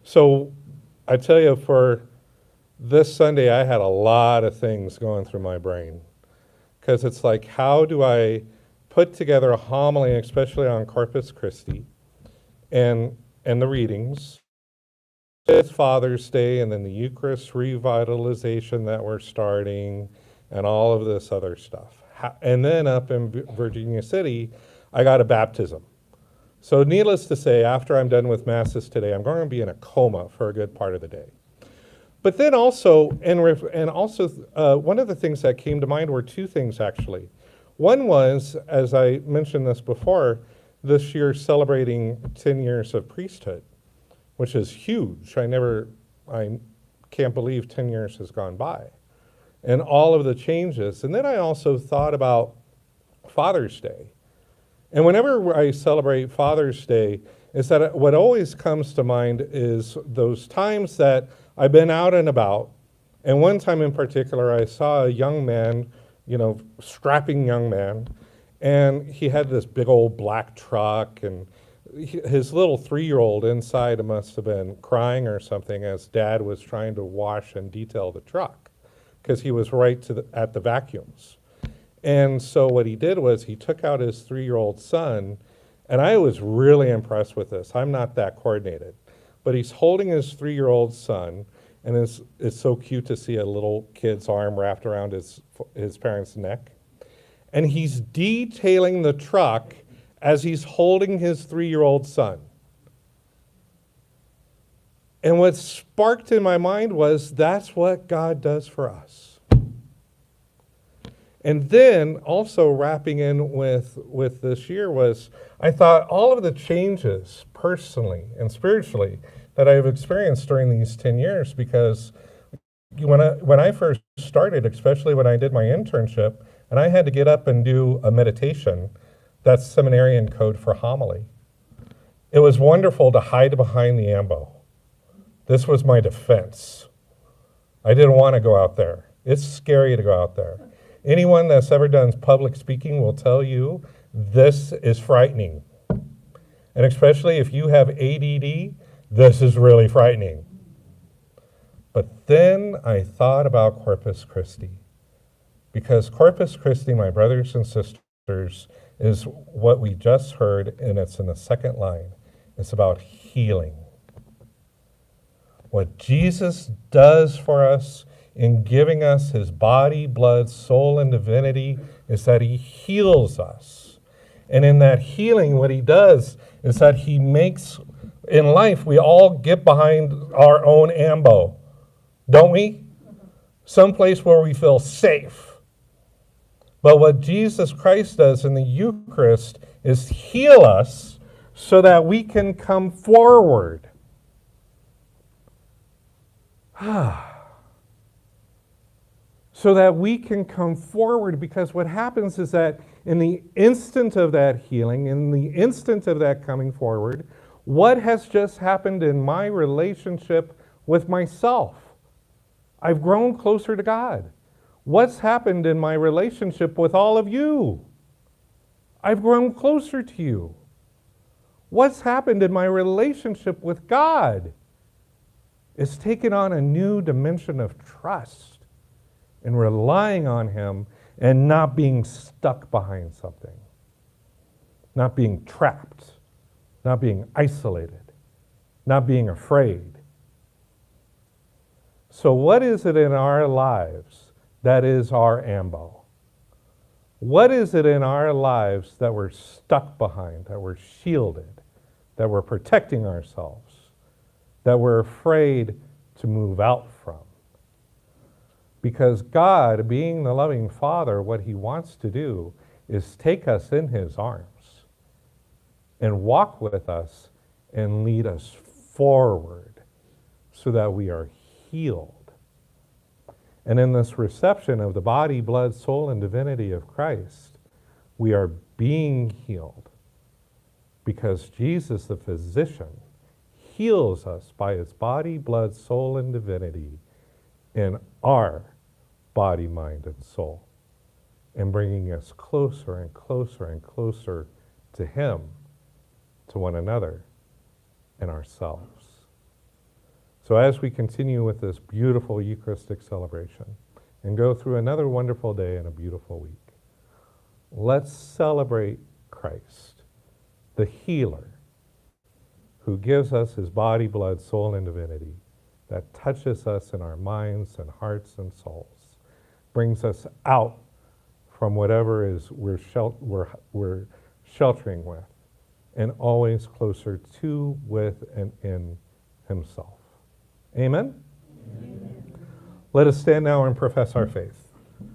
So I tell you, for this Sunday, I had a lot of things going through my brain because it's like, how do I put together a homily, especially on Corpus Christi and the readings? It's Father's Day, and then the Eucharist revitalization that we're starting, and all of this other stuff. And then up in Virginia City, I got a baptism. So needless to say, after I'm done with Masses today, I'm going to be in a coma for a good part of the day. But then also, one of the things that came to mind were two things actually. One was, as I mentioned this before, this year celebrating 10 years of priesthood, which is huge. I can't believe 10 years has gone by. And all of the changes. And then I also thought about Father's Day. And whenever I celebrate Father's Day, is that what always comes to mind is those times that I've been out and about. And one time in particular, I saw a young man, strapping young man, and he had this big old black truck, and his little 3-year-old inside must have been crying or something as Dad was trying to wash and detail the truck because he was right at the vacuums. And so what he did was he took out his 3-year-old son, and I was really impressed with this. I'm not that coordinated. But he's holding his 3-year-old son, and it's so cute to see a little kid's arm wrapped around his parent's neck. And he's detailing the truck as he's holding his 3-year-old son. And what sparked in my mind was that's what God does for us. And then also wrapping in with this year was, I thought all of the changes personally and spiritually that I've experienced during these 10 years, because when I first started, especially when I did my internship, and I had to get up and do a meditation, that's seminarian code for homily. It was wonderful to hide behind the ambo. This was my defense. I didn't want to go out there. It's scary to go out there. Anyone that's ever done public speaking will tell you this is frightening. And especially if you have ADD, this is really frightening. But then I thought about Corpus Christi. Because Corpus Christi, my brothers and sisters, is what we just heard, and it's in the second line. It's about healing. What Jesus does for us in giving us his body, blood, soul, and divinity is that he heals us. And in that healing, what he does is that he makes, in life, we all get behind our own ambo, don't we? Someplace where we feel safe. But what Jesus Christ does in the Eucharist is heal us so that we can come forward. So that we can come forward, because what happens is that in the instant of that healing, in the instant of that coming forward, what has just happened in my relationship with myself? I've grown closer to God. What's happened in my relationship with all of you? I've grown closer to you. What's happened in my relationship with God? It's taken on a new dimension of trust and relying on him and not being stuck behind something, not being trapped, not being isolated, not being afraid. So what is it in our lives that is our ambo? What is it in our lives that we're stuck behind, that we're shielded, that we're protecting ourselves, that we're afraid to move out from? Because God, being the loving Father, what he wants to do is take us in his arms and walk with us and lead us forward so that we are healed. And in this reception of the body, blood, soul, and divinity of Christ, we are being healed because Jesus, the physician, heals us by his body, blood, soul, and divinity in our body, mind, and soul, and bringing us closer and closer and closer to him, to one another, and ourselves. So as we continue with this beautiful Eucharistic celebration and go through another wonderful day and a beautiful week, let's celebrate Christ, the healer, who gives us his body, blood, soul, and divinity, that touches us in our minds and hearts and souls, brings us out from whatever is we're sheltering with, and always closer to, with, and in himself. Amen? Amen. Let us stand now and profess our faith.